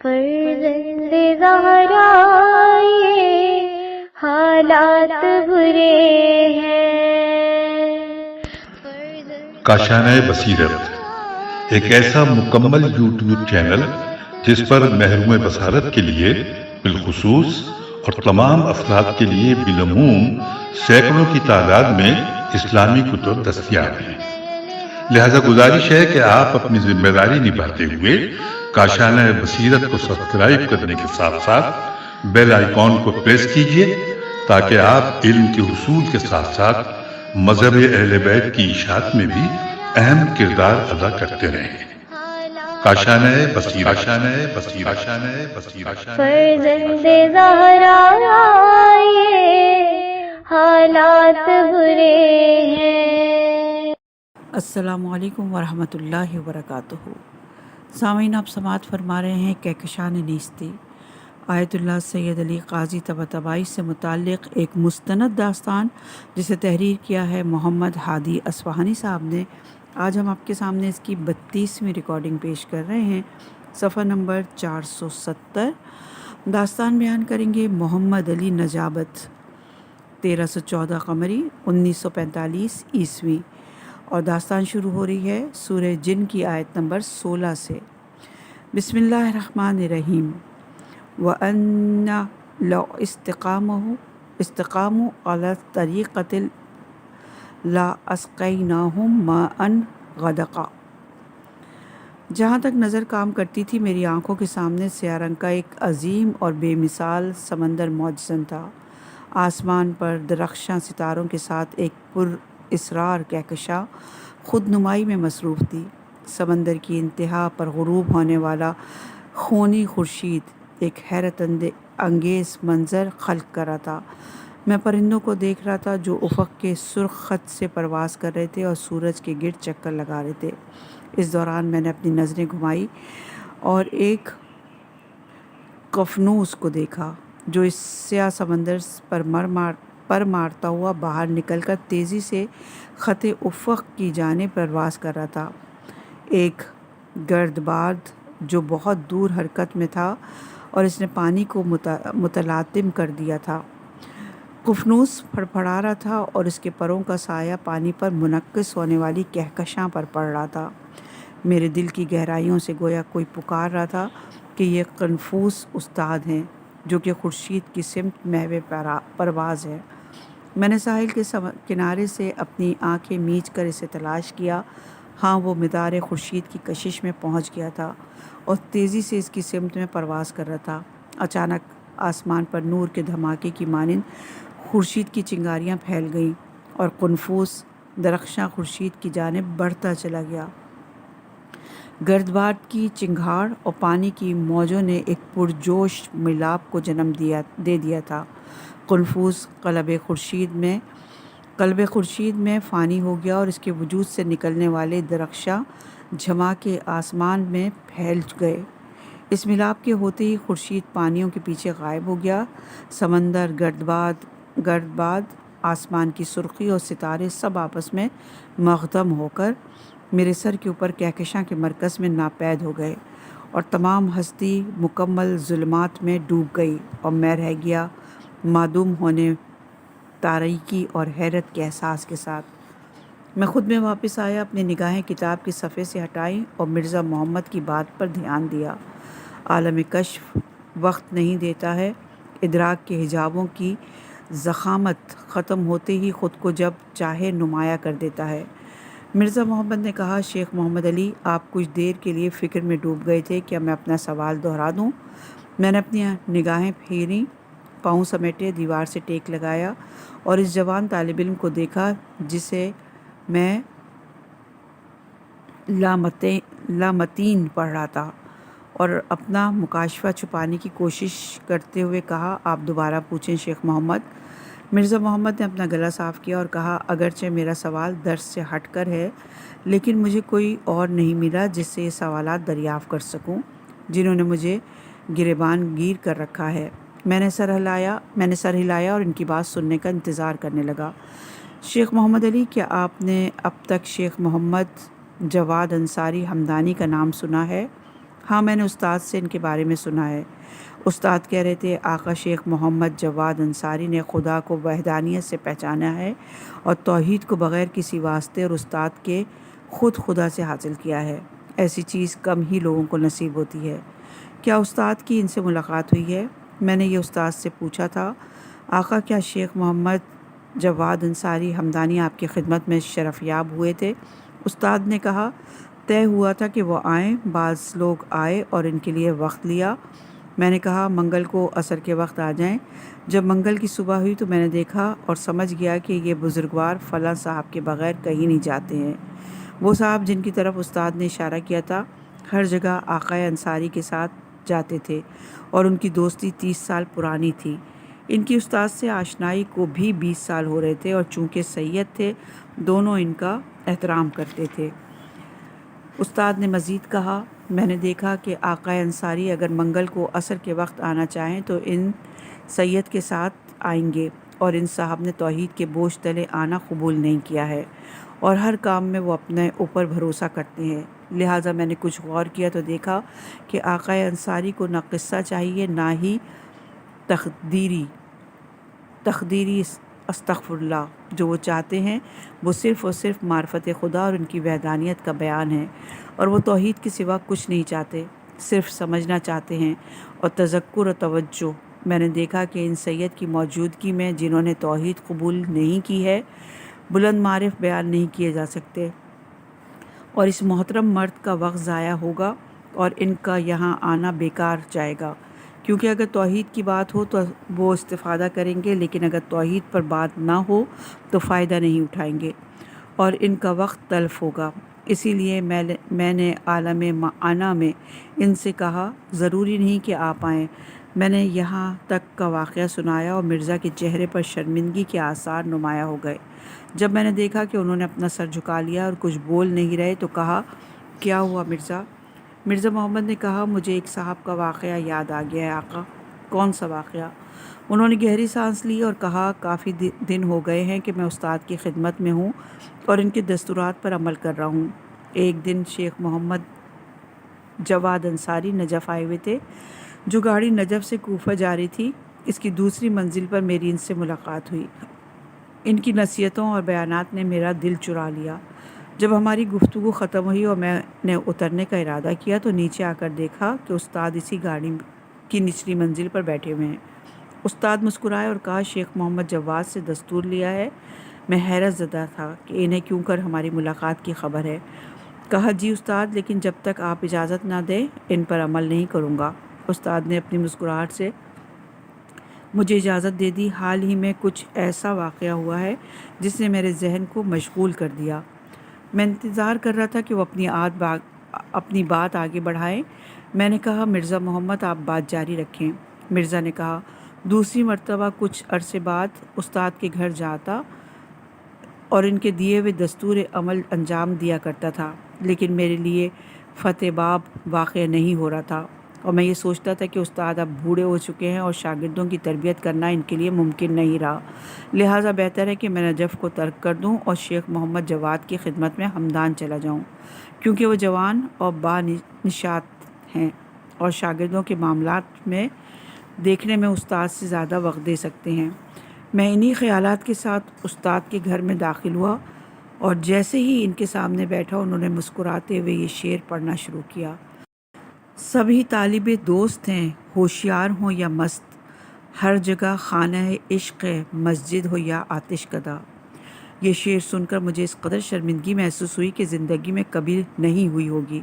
فرزند زہرا یہ حالات برے ہیں۔ کاشانۂ بصیرت ایک ایسا مکمل یوٹیوب چینل جس پر محروم بصارت کے لیے بالخصوص اور تمام افراد کے لیے بالعموم سینکڑوں کی تعداد میں اسلامی کتب دستیاب ہیں۔ لہذا گزارش ہے کہ آپ اپنی ذمہ داری نبھاتے ہوئے کاشانۂ بصیرت کو سبسکرائب کرنے کے ساتھ ساتھ بیل آئیکن کو پریس کیجیے تاکہ آپ علم کے حصول کے ساتھ ساتھ مذہب اہل بیت کی اشاعت میں بھی اہم کردار ادا کرتے رہیں۔ کاشانۂ بصیرت، کاشانۂ بصیرت، کاشانۂ بصیرت۔ فرزند زہرا یہ حالات برے ہیں۔ السلام علیکم ورحمۃ اللہ وبرکاتہ۔ سامعین، آپ سماعت فرما رہے ہیں کہکشان نیستی، آیت اللہ سید علی قاضی طباطبائی سے متعلق ایک مستند داستان جسے تحریر کیا ہے محمد ہادی اصفہانی صاحب نے۔ آج ہم آپ کے سامنے اس کی 32ویں ریکارڈنگ پیش کر رہے ہیں، صفحہ نمبر 470۔ داستان بیان کریں گے محمد علی نجابت، 1314 قمری 1945 عیسوی، اور داستان شروع ہو رہی ہے سورہ جن کی آیت نمبر 16 سے۔ بسم اللہ الرحمن الرحیم۔ وَأَنَّ لَوْ اسْتَقَامُوا عَلَى الطَّرِيقَةِ لَأَسْقَيْنَاهُم مَاءً غَدَقًا۔ جہاں تک نظر کام کرتی تھی میری آنکھوں کے سامنے سیاہ رنگ کا ایک عظیم اور بے مثال سمندر موجزن تھا۔ آسمان پر درخشاں ستاروں کے ساتھ ایک پر اسرار کہکشاں خود نمائی میں مصروف تھی۔ سمندر کی انتہا پر غروب ہونے والا خونی خورشید ایک حیرت انگیز منظر خلق کر رہا تھا۔ میں پرندوں کو دیکھ رہا تھا جو افق کے سرخ خط سے پرواز کر رہے تھے اور سورج کے گرد چکر لگا رہے تھے۔ اس دوران میں نے اپنی نظریں گھمائی اور ایک قفنوس کو دیکھا جو اس سیاہ سمندر پر مارتا ہوا باہر نکل کر تیزی سے خط افق کی جانب پرواز کر رہا تھا۔ ایک گرد باد جو بہت دور حرکت میں تھا اور اس نے پانی کو متلاطم کر دیا تھا۔ قفنوس پھڑپھڑا رہا تھا اور اس کے پروں کا سایہ پانی پر منعکس ہونے والی کہکشاں پر پڑ رہا تھا۔ میرے دل کی گہرائیوں سے گویا کوئی پکار رہا تھا کہ یہ کنفوس استاد ہیں جو کہ خورشید کی سمت محو پرواز ہے۔ میں نے ساحل کے کنارے سے اپنی آنکھیں میچ کر اسے تلاش کیا۔ ہاں، وہ مدار خورشید کی کشش میں پہنچ گیا تھا اور تیزی سے اس کی سمت میں پرواز کر رہا تھا۔ اچانک آسمان پر نور کے دھماکے کی مانند خورشید کی چنگاریاں پھیل گئیں اور قنفوس درخشاں خورشید کی جانب بڑھتا چلا گیا۔ گردباد کی چنگھاڑ اور پانی کی موجوں نے ایک پرجوش ملاپ کو جنم دے دیا تھا۔ قنفوس قلب خورشید میں فانی ہو گیا اور اس کے وجود سے نکلنے والے درخشاں جھماکے آسمان میں پھیل گئے۔ اس ملاپ کے ہوتے ہی خورشید پانیوں کے پیچھے غائب ہو گیا۔ سمندر، گردباد، آسمان کی سرخی اور ستارے سب آپس میں مغدم ہو کر میرے سر کے اوپر کہکشاں کے مرکز میں ناپید ہو گئے اور تمام ہستی مکمل ظلمات میں ڈوب گئی اور میں رہ گیا معدوم ہونے، تاریکی اور حیرت کے احساس کے ساتھ۔ میں خود میں واپس آیا، اپنی نگاہیں کتاب کے صفحے سے ہٹائیں اور مرزا محمد کی بات پر دھیان دیا۔ عالم کشف وقت نہیں دیتا ہے، ادراک کے حجابوں کی ضخامت ختم ہوتے ہی خود کو جب چاہے نمایاں کر دیتا ہے۔ مرزا محمد نے کہا، شیخ محمد علی، آپ کچھ دیر کے لیے فکر میں ڈوب گئے تھے، کیا میں اپنا سوال دہرا دوں؟ میں نے اپنی نگاہیں پھیریں، پاؤں سمیٹے، دیوار سے ٹیک لگایا اور اس جوان طالب علم کو دیکھا جسے میں لامتین پڑھ رہا تھا، اور اپنا مکاشفہ چھپانے کی کوشش کرتے ہوئے کہا، آپ دوبارہ پوچھیں شیخ محمد۔ مرزا محمد نے اپنا گلا صاف کیا اور کہا، اگرچہ میرا سوال درس سے ہٹ کر ہے، لیکن مجھے کوئی اور نہیں ملا جس سے یہ سوالات دریافت کر سکوں جنہوں نے مجھے گریبان گیر کر رکھا ہے۔ میں نے سر ہلایا اور ان کی بات سننے کا انتظار کرنے لگا۔ شیخ محمد علی، کیا آپ نے اب تک شیخ محمد جواد انصاری ہمدانی کا نام سنا ہے؟ ہاں میں نے استاد سے ان کے بارے میں سنا ہے۔ استاد کہہ رہے تھے آقا شیخ محمد جواد انصاری نے خدا کو وحدانیت سے پہچانا ہے اور توحید کو بغیر کسی واسطے اور استاد کے خود خدا سے حاصل کیا ہے۔ ایسی چیز کم ہی لوگوں کو نصیب ہوتی ہے۔ کیا استاد کی ان سے ملاقات ہوئی ہے؟ میں نے یہ استاد سے پوچھا تھا۔ آقا کیا شیخ محمد جواد انصاری ہمدانی آپ کی خدمت میں شرف یاب ہوئے تھے؟ استاد نے کہا طے ہوا تھا کہ وہ آئیں، بعض لوگ آئے اور ان کے لیے وقت لیا۔ میں نے کہا منگل کو عصر کے وقت آ جائیں۔ جب منگل کی صبح ہوئی تو میں نے دیکھا اور سمجھ گیا کہ یہ بزرگوار فلاں صاحب کے بغیر کہیں نہیں جاتے ہیں۔ وہ صاحب جن کی طرف استاد نے اشارہ کیا تھا ہر جگہ آقا انصاری کے ساتھ جاتے تھے اور ان کی دوستی 30 سال پرانی تھی۔ ان کی استاد سے آشنائی کو بھی 20 سال ہو رہے تھے اور چونکہ سید تھے دونوں ان کا احترام کرتے تھے۔ استاد نے مزید کہا میں نے دیکھا کہ آقا انصاری اگر منگل کو عصر کے وقت آنا چاہیں تو ان سید کے ساتھ آئیں گے، اور ان صاحب نے توحید کے بوجھ تلے آنا قبول نہیں کیا ہے اور ہر کام میں وہ اپنے اوپر بھروسہ کرتے ہیں۔ لہٰذا میں نے کچھ غور کیا تو دیکھا کہ آقا انصاری کو نہ قصہ چاہیے نہ ہی تقدیری استغفر اللہ۔ جو وہ چاہتے ہیں وہ صرف اور صرف معرفت خدا اور ان کی وحدانیت کا بیان ہے، اور وہ توحید کے سوا کچھ نہیں چاہتے، صرف سمجھنا چاہتے ہیں اور تذکر و توجہ۔ میں نے دیکھا کہ ان سید کی موجودگی میں جنہوں نے توحید قبول نہیں کی ہے بلند معارف بیان نہیں کیے جا سکتے، اور اس محترم مرد کا وقت ضائع ہوگا اور ان کا یہاں آنا بیکار جائے گا، کیونکہ اگر توحید کی بات ہو تو وہ استفادہ کریں گے، لیکن اگر توحید پر بات نہ ہو تو فائدہ نہیں اٹھائیں گے اور ان کا وقت تلف ہوگا۔ اسی لیے میں نے عالم معنا میں ان سے کہا ضروری نہیں کہ آپ آئیں۔ میں نے یہاں تک کا واقعہ سنایا اور مرزا کے چہرے پر شرمندگی کے آثار نمایاں ہو گئے۔ جب میں نے دیکھا کہ انہوں نے اپنا سر جھکا لیا اور کچھ بول نہیں رہے تو کہا کیا ہوا مرزا؟ مرزا محمد نے کہا مجھے ایک صاحب کا واقعہ یاد آ گیا ہے آقا۔ کون سا واقعہ؟ انہوں نے گہری سانس لی اور کہا کافی دن ہو گئے ہیں کہ میں استاد کی خدمت میں ہوں اور ان کے دستورات پر عمل کر رہا ہوں۔ ایک دن شیخ محمد جواد انصاری نجف آئے ہوئے تھے۔ جو گاڑی نجف سے کوفہ جا رہی تھی اس کی دوسری منزل پر میری ان سے ملاقات ہوئی۔ ان کی نصیحتوں اور بیانات نے میرا دل چرا لیا۔ جب ہماری گفتگو ختم ہوئی اور میں نے اترنے کا ارادہ کیا تو نیچے آ کر دیکھا کہ استاد اسی گاڑی کی نچلی منزل پر بیٹھے ہوئے ہیں۔ استاد مسکرائے اور کہا شیخ محمد جواد سے دستور لیا ہے؟ میں حیرت زدہ تھا کہ انہیں کیوں کر ہماری ملاقات کی خبر ہے۔ کہا جی استاد، لیکن جب تک آپ اجازت نہ دیں ان پر عمل نہیں کروں گا۔ استاد نے اپنی مسکراہٹ سے مجھے اجازت دے دی۔ حال ہی میں کچھ ایسا واقعہ ہوا ہے جس نے میرے ذہن کو مشغول کر دیا۔ میں انتظار کر رہا تھا کہ وہ اپنی بات آگے بڑھائیں۔ میں نے کہا مرزا محمد آپ بات جاری رکھیں۔ مرزا نے کہا دوسری مرتبہ کچھ عرصے بعد استاد کے گھر جاتا اور ان کے دیے ہوئے دستور عمل انجام دیا کرتا تھا، لیکن میرے لیے فتح باب واقع نہیں ہو رہا تھا اور میں یہ سوچتا تھا کہ استاد اب بوڑھے ہو چکے ہیں اور شاگردوں کی تربیت کرنا ان کے لیے ممکن نہیں رہا، لہٰذا بہتر ہے کہ میں نجف کو ترک کر دوں اور شیخ محمد جواد کی خدمت میں ہمدان چلا جاؤں، کیونکہ وہ جوان اور بانشات ہیں اور شاگردوں کے معاملات میں دیکھنے میں استاد سے زیادہ وقت دے سکتے ہیں۔ میں انہی خیالات کے ساتھ استاد کے گھر میں داخل ہوا اور جیسے ہی ان کے سامنے بیٹھا انہوں نے مسکراتے ہوئے یہ شعر پڑھنا شروع کیا۔ سبھی طالب دوست ہیں، ہوشیار ہوں یا مست، ہر جگہ خانہ عشق ہے، مسجد ہو یا آتش کدہ۔ یہ شعر سن کر مجھے اس قدر شرمندگی محسوس ہوئی کہ زندگی میں کبھی نہیں ہوئی ہوگی۔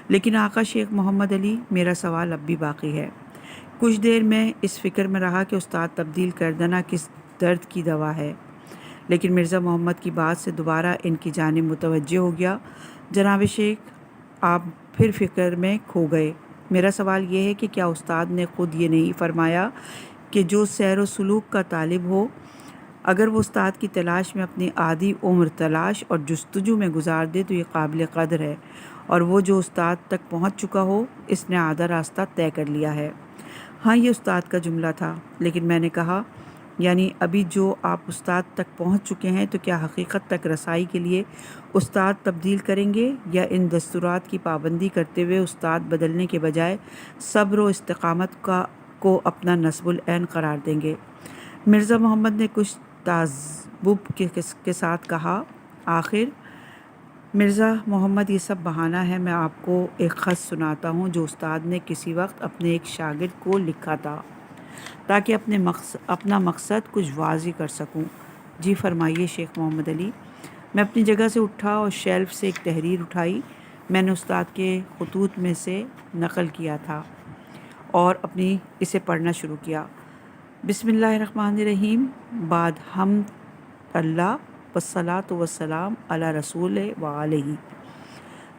لیکن آقا شیخ محمد علی، میرا سوال اب بھی باقی ہے۔ کچھ دیر میں اس فکر میں رہا کہ استاد تبدیل کر دینا کس درد کی دوا ہے، لیکن مرزا محمد کی بات سے دوبارہ ان کی جانب متوجہ ہو گیا۔ جناب شیخ، آپ پھر فکر میں کھو گئے۔ میرا سوال یہ ہے کہ کیا استاد نے خود یہ نہیں فرمایا کہ جو سیر و سلوک کا طالب ہو، اگر وہ استاد کی تلاش میں اپنی آدھی عمر تلاش اور جستجو میں گزار دے تو یہ قابل قدر ہے، اور وہ جو استاد تک پہنچ چکا ہو اس نے آدھا راستہ طے کر لیا ہے۔ ہاں، یہ استاد کا جملہ تھا، لیکن میں نے کہا یعنی ابھی جو آپ استاد تک پہنچ چکے ہیں تو کیا حقیقت تک رسائی کے لیے استاد تبدیل کریں گے یا ان دستورات کی پابندی کرتے ہوئے استاد بدلنے کے بجائے صبر و استقامت کو اپنا نصب العین قرار دیں گے؟ مرزا محمد نے کچھ تعجب کے ساتھ کہا، آخر مرزا محمد یہ سب بہانہ ہے، میں آپ کو ایک خط سناتا ہوں جو استاد نے کسی وقت اپنے ایک شاگرد کو لکھا تھا تاکہ اپنا مقصد کچھ واضح کر سکوں۔ جی فرمائیے شیخ محمد علی۔ میں اپنی جگہ سے اٹھا اور شیلف سے ایک تحریر اٹھائی، میں نے استاد کے خطوط میں سے نقل کیا تھا اور اسے پڑھنا شروع کیا۔ بسم اللہ الرحمن الرحیم، بعد حمد اللہ والصلاۃ والسلام علی رسول و علیہ۔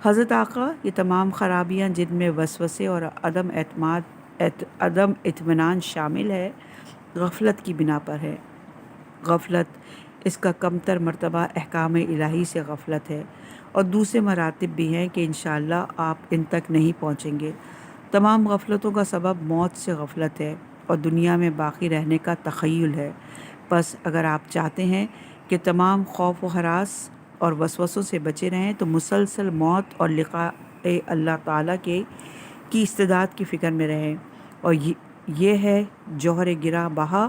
حضرت آقا، یہ تمام خرابیاں جن میں وسوسے اور عدم اطمینان شامل ہے، غفلت کی بنا پر ہے۔ غفلت، اس کا کمتر مرتبہ احکام الہی سے غفلت ہے، اور دوسرے مراتب بھی ہیں کہ انشاءاللہ آپ ان تک نہیں پہنچیں گے۔ تمام غفلتوں کا سبب موت سے غفلت ہے اور دنیا میں باقی رہنے کا تخیل ہے۔ پس اگر آپ چاہتے ہیں کہ تمام خوف و ہراس اور وسوسوں سے بچے رہیں تو مسلسل موت اور لقاء اللہ تعالیٰ کی استعداد کی فکر میں رہیں، اور یہ ہے جوہر گرہ بہا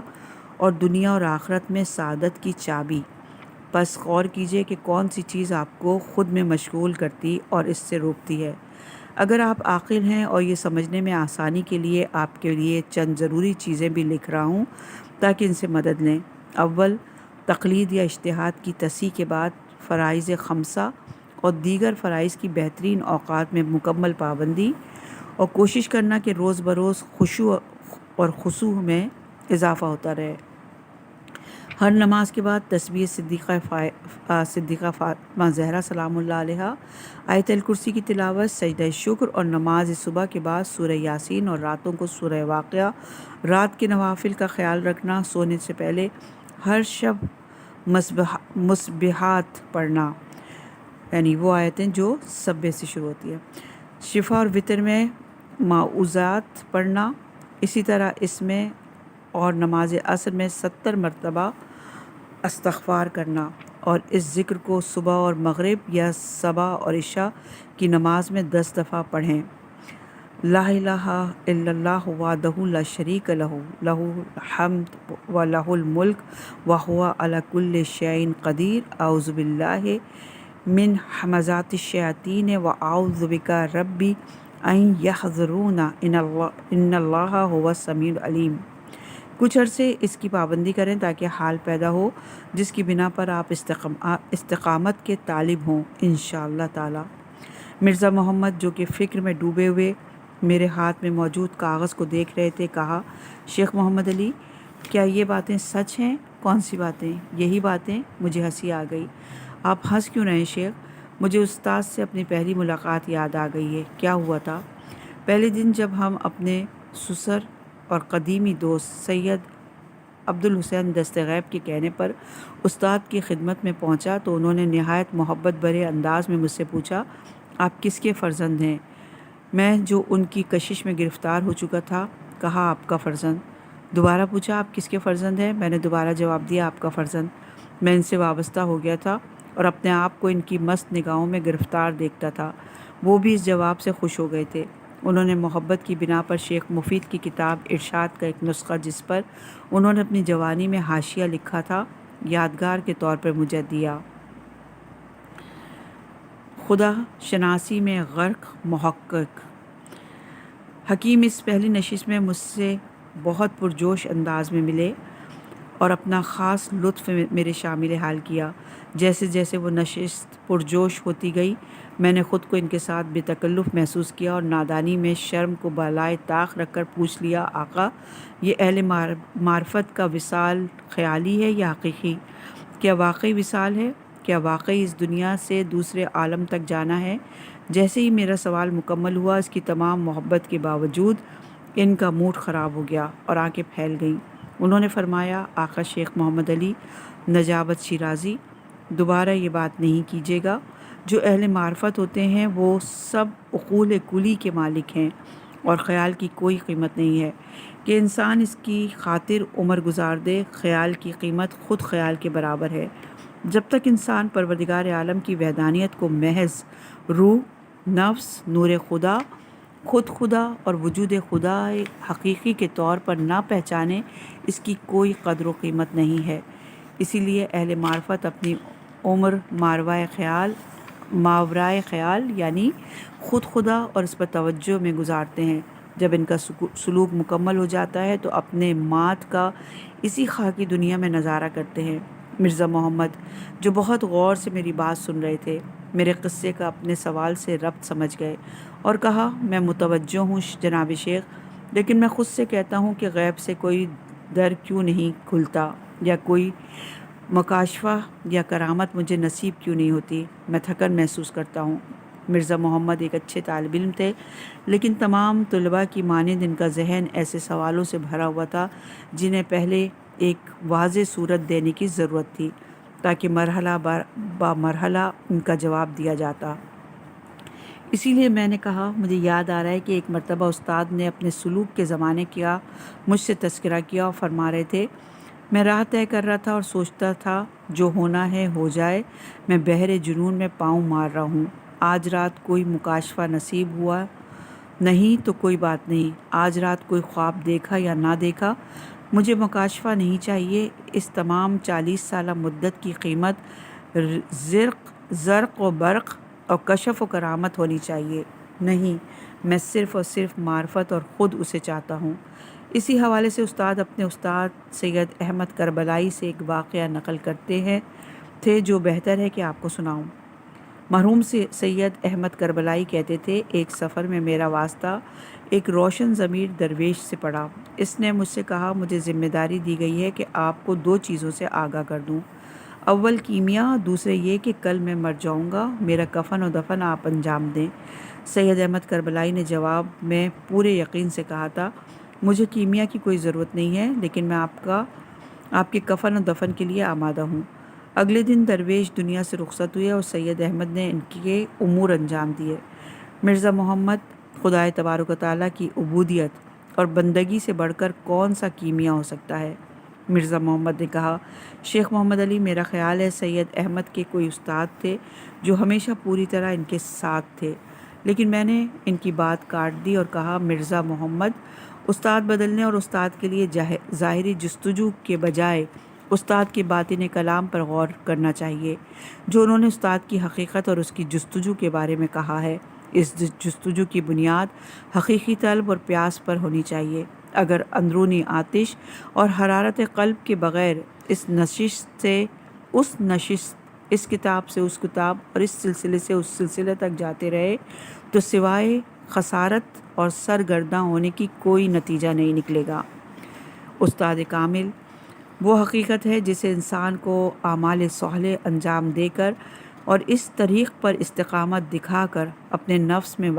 اور دنیا اور آخرت میں سعادت کی چابی۔ پس غور کیجئے کہ کون سی چیز آپ کو خود میں مشغول کرتی اور اس سے روکتی ہے۔ اگر آپ عاقل ہیں اور یہ سمجھنے میں آسانی کے لیے آپ کے لیے چند ضروری چیزیں بھی لکھ رہا ہوں تاکہ ان سے مدد لیں۔ اول، تقلید یا اجتہاد کی تصحیح کے بعد فرائض خمسہ اور دیگر فرائض کی بہترین اوقات میں مکمل پابندی، اور کوشش کرنا کہ روز بروز خشوع اور خضوع میں اضافہ ہوتا رہے۔ ہر نماز کے بعد تسبیح صدیقہ فاطمہ زہرا سلام اللہ علیہا، آیت الکرسی کی تلاوت، سجدہ شکر، اور نماز صبح کے بعد سورہ یاسین اور راتوں کو سورہ واقعہ، رات کے نوافل کا خیال رکھنا، سونے سے پہلے ہر شب مسبحات پڑھنا، یعنی وہ آیتیں جو سبح سے شروع ہوتی ہیں، شفا اور وتر میں معوذات پڑھنا، اسی طرح اس میں اور نماز عصر میں 70 مرتبہ استغفار کرنا، اور اس ذکر کو صبح اور مغرب یا صبح اور عشاء کی نماز میں 10 دفعہ پڑھیں۔ لا الہ الا اللہ وحدہ لا شریک لہ لہ الحمد و لہ الملک وہو علی کل شیء قدیر، اعوذ باللہ من ہمزات الشیاطین واعوذ بک ربی ان یحضرون ان اللہ هو السمیع العلیم۔ کچھ عرصے اس کی پابندی کریں تاکہ حال پیدا ہو جس کی بنا پر آپ استقامت کے طالب ہوں انشاءاللہ تعالی۔ مرزا محمد، جو کہ فکر میں ڈوبے ہوئے میرے ہاتھ میں موجود کاغذ کو دیکھ رہے تھے، کہا، شیخ محمد علی، کیا یہ باتیں سچ ہیں؟ کون سی باتیں؟ یہی باتیں۔ مجھے ہنسی آ گئی۔ آپ ہنس کیوں رہے شیخ؟ مجھے استاد سے اپنی پہلی ملاقات یاد آ گئی ہے۔ کیا ہوا تھا؟ پہلے دن جب ہم اپنے سسر اور قدیمی دوست سید عبدالحسین دستغیب کے کہنے پر استاد کی خدمت میں پہنچا تو انہوں نے نہایت محبت بھرے انداز میں مجھ سے پوچھا، آپ کس کے فرزند ہیں؟ میں جو ان کی کشش میں گرفتار ہو چکا تھا، کہا، آپ کا فرزند۔ دوبارہ پوچھا، آپ کس کے فرزند ہیں؟ میں نے دوبارہ جواب دیا، آپ کا فرزند۔ میں ان سے وابستہ ہو گیا تھا اور اپنے آپ کو ان کی مست نگاہوں میں گرفتار دیکھتا تھا۔ وہ بھی اس جواب سے خوش ہو گئے تھے۔ انہوں نے محبت کی بنا پر شیخ مفید کی کتاب ارشاد کا ایک نسخہ، جس پر انہوں نے اپنی جوانی میں حاشیہ لکھا تھا، یادگار کے طور پر مجھے دیا۔ خدا شناسی میں غرق محقق حکیم اس پہلی نشست میں مجھ سے بہت پرجوش انداز میں ملے اور اپنا خاص لطف میرے شامل حال کیا۔ جیسے جیسے وہ نشست پرجوش ہوتی گئی، میں نے خود کو ان کے ساتھ بے تکلف محسوس کیا اور نادانی میں شرم کو بالائے طاق رکھ کر پوچھ لیا، آقا، یہ اہل معرفت کا وصال خیالی ہے یا حقیقی؟ کیا واقعی وصال ہے؟ کیا واقعی اس دنیا سے دوسرے عالم تک جانا ہے؟ جیسے ہی میرا سوال مکمل ہوا، اس کی تمام محبت کے باوجود ان کا موڈ خراب ہو گیا اور آنکھیں پھیل گئیں۔ انہوں نے فرمایا، آقا شیخ محمد علی نجابت شیرازی، دوبارہ یہ بات نہیں کیجیے گا۔ جو اہل معرفت ہوتے ہیں وہ سب عقول کلی کے مالک ہیں اور خیال کی کوئی قیمت نہیں ہے کہ انسان اس کی خاطر عمر گزار دے۔ خیال کی قیمت خود خیال کے برابر ہے۔ جب تک انسان پروردگار عالم کی وحدانیت کو محض روح، نفس، نور خدا، خود خدا اور وجود خدا حقیقی کے طور پر نہ پہچانے، اس کی کوئی قدر و قیمت نہیں ہے۔ اسی لیے اہل معرفت اپنی عمر ماورائے خیال یعنی خود خدا اور اس پر توجہ میں گزارتے ہیں۔ جب ان کا سلوک مکمل ہو جاتا ہے تو اپنے مات کا اسی خاکی دنیا میں نظارہ کرتے ہیں۔ مرزا محمد، جو بہت غور سے میری بات سن رہے تھے، میرے قصے کا اپنے سوال سے ربط سمجھ گئے اور کہا، میں متوجہ ہوں جناب شیخ، لیکن میں خود سے کہتا ہوں کہ غیب سے کوئی در کیوں نہیں کھلتا، یا کوئی مکاشفہ یا کرامت مجھے نصیب کیوں نہیں ہوتی؟ میں تھکن محسوس کرتا ہوں۔ مرزا محمد ایک اچھے طالب علم تھے، لیکن تمام طلباء کی مانند ان کا ذہن ایسے سوالوں سے بھرا ہوا تھا جنہیں پہلے ایک واضح صورت دینے کی ضرورت تھی تاکہ مرحلہ با مرحلہ ان کا جواب دیا جاتا۔ اسی لیے میں نے کہا، مجھے یاد آ رہا ہے کہ ایک مرتبہ استاد نے اپنے سلوک کے زمانے کا مجھ سے تذکرہ کیا اور فرما رہے تھے، میں راہ طے کر رہا تھا اور سوچتا تھا جو ہونا ہے ہو جائے، میں بحر جنون میں پاؤں مار رہا ہوں۔ آج رات کوئی مکاشفہ نصیب ہوا نہیں تو کوئی بات نہیں، آج رات کوئی خواب دیکھا یا نہ دیکھا، مجھے مکاشفہ نہیں چاہیے۔ اس تمام 40 سالہ مدت کی قیمت زرق و برق اور کشف و کرامت ہونی چاہیے، نہیں، میں صرف اور صرف معرفت اور خود اسے چاہتا ہوں۔ اسی حوالے سے استاد اپنے استاد سید احمد کربلائی سے ایک واقعہ نقل کرتے تھے جو بہتر ہے کہ آپ کو سناؤں۔ مرحوم سید احمد کربلائی کہتے تھے، ایک سفر میں میرا واسطہ ایک روشن ضمیر درویش سے پڑا۔ اس نے مجھ سے کہا، مجھے ذمہ داری دی گئی ہے کہ آپ کو 2 چیزوں سے آگاہ کر دوں، اول کیمیا، دوسرے یہ کہ کل میں مر جاؤں گا، میرا کفن و دفن آپ انجام دیں۔ سید احمد کربلائی نے جواب میں پورے یقین سے کہا تھا، مجھے کیمیا کی کوئی ضرورت نہیں ہے، لیکن میں آپ کے کفن و دفن کے لیے آمادہ ہوں۔ اگلے دن درویش دنیا سے رخصت ہوئے اور سید احمد نے ان کے امور انجام دیے۔ مرزا محمد، خدائے تبارک و تعالیٰ کی عبودیت اور بندگی سے بڑھ کر کون سا کیمیا ہو سکتا ہے؟ مرزا محمد نے کہا، شیخ محمد علی، میرا خیال ہے سید احمد کے کوئی استاد تھے جو ہمیشہ پوری طرح ان کے ساتھ تھے، لیکن میں نے ان کی بات کاٹ دی اور کہا، مرزا محمد، استاد بدلنے اور استاد کے لیے ظاہری جستجو کے بجائے استاد کے باطن کلام پر غور کرنا چاہیے، جو انہوں نے استاد کی حقیقت اور اس کی جستجو کے بارے میں کہا ہے۔ اس جستجو کی بنیاد حقیقی طلب اور پیاس پر ہونی چاہیے۔ اگر اندرونی آتش اور حرارت قلب کے بغیر اس کتاب سے اس کتاب اور اس سلسلے سے اس سلسلے تک جاتے رہے تو سوائے خسارت اور سرگرداں ہونے کی کوئی نتیجہ نہیں نکلے گا۔ استاد کامل وہ حقیقت ہے جسے انسان کو اعمال صالح انجام دے کر اور اس طریق پر استقامت دکھا کر اپنے نفس میں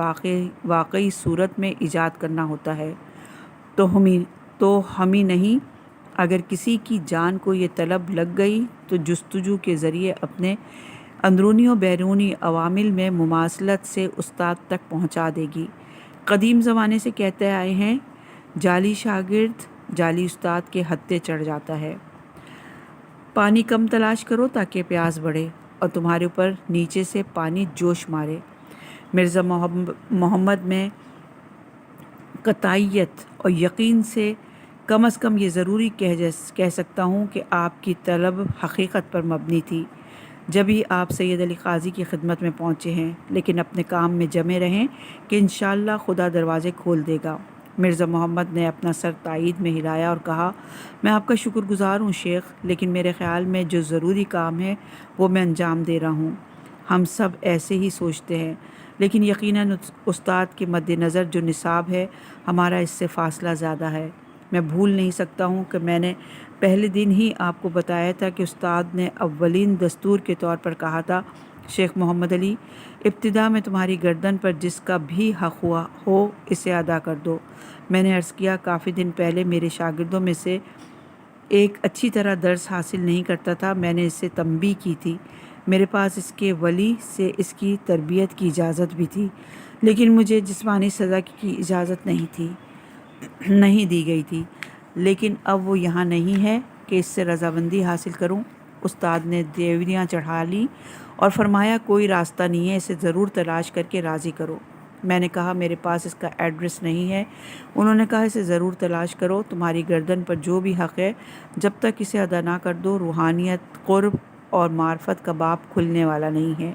واقعی صورت میں ایجاد کرنا ہوتا ہے۔ تو ہم ہی نہیں، اگر کسی کی جان کو یہ طلب لگ گئی تو جستجو کے ذریعے اپنے اندرونی و بیرونی عوامل میں مماثلت سے استاد تک پہنچا دے گی۔ قدیم زمانے سے کہتے آئے ہیں، جعلی شاگرد جعلی استاد کے ہتھے چڑھ جاتا ہے۔ پانی کم تلاش کرو تاکہ پیاس بڑھے اور تمہارے اوپر نیچے سے پانی جوش مارے۔ مرزا محمد میں قطعیت اور یقین سے کم از کم یہ ضروری کہہ سکتا ہوں کہ آپ کی طلب حقیقت پر مبنی تھی، جبھی آپ سید علی قاضی کی خدمت میں پہنچے ہیں، لیکن اپنے کام میں جمے رہیں کہ انشاءاللہ خدا دروازے کھول دے گا۔ مرزا محمد نے اپنا سر تائید میں ہلایا اور کہا، میں آپ کا شکر گزار ہوں شیخ، لیکن میرے خیال میں جو ضروری کام ہے وہ میں انجام دے رہا ہوں۔ ہم سب ایسے ہی سوچتے ہیں، لیکن یقیناً استاد کے مد نظر جو نصاب ہے ہمارا اس سے فاصلہ زیادہ ہے۔ میں بھول نہیں سکتا ہوں کہ میں نے پہلے دن ہی آپ کو بتایا تھا کہ استاد نے اولین دستور کے طور پر کہا تھا، شیخ محمد علی، ابتدا میں تمہاری گردن پر جس کا بھی حق ہو اسے ادا کر دو۔ میں نے عرض کیا، کافی دن پہلے میرے شاگردوں میں سے ایک اچھی طرح درس حاصل نہیں کرتا تھا، میں نے اسے تنبیہ کی تھی، میرے پاس اس کے ولی سے اس کی تربیت کی اجازت بھی تھی، لیکن مجھے جسمانی سزا کی اجازت نہیں دی گئی تھی، لیکن اب وہ یہاں نہیں ہے کہ اس سے رضامندی حاصل کروں۔ استاد نے دیوریاں چڑھا لیں اور فرمایا کوئی راستہ نہیں ہے، اسے ضرور تلاش کر کے راضی کرو۔ میں نے کہا میرے پاس اس کا ایڈریس نہیں ہے۔ انہوں نے کہا اسے ضرور تلاش کرو، تمہاری گردن پر جو بھی حق ہے جب تک اسے ادا نہ کر دو روحانیت، قرب اور معرفت کا باب کھلنے والا نہیں ہے۔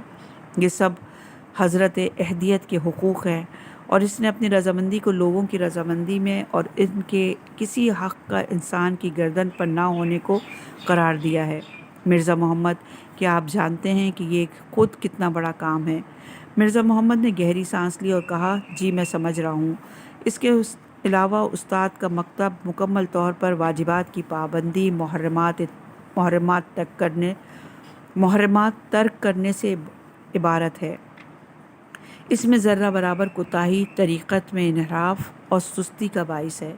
یہ سب حضرت احدیت کے حقوق ہیں اور اس نے اپنی رضامندی کو لوگوں کی رضامندی میں اور ان کے کسی حق کا انسان کی گردن پر نہ ہونے کو قرار دیا ہے۔ مرزا محمد، کیا آپ جانتے ہیں کہ یہ خود کتنا بڑا کام ہے؟ مرزا محمد نے گہری سانس لی اور کہا جی میں سمجھ رہا ہوں۔ اس کے علاوہ استاد کا مکتب مکمل طور پر واجبات کی پابندی، محرمات ترک کرنے سے عبارت ہے۔ اس میں ذرہ برابر کوتاہی طریقت میں انحراف اور سستی کا باعث ہے۔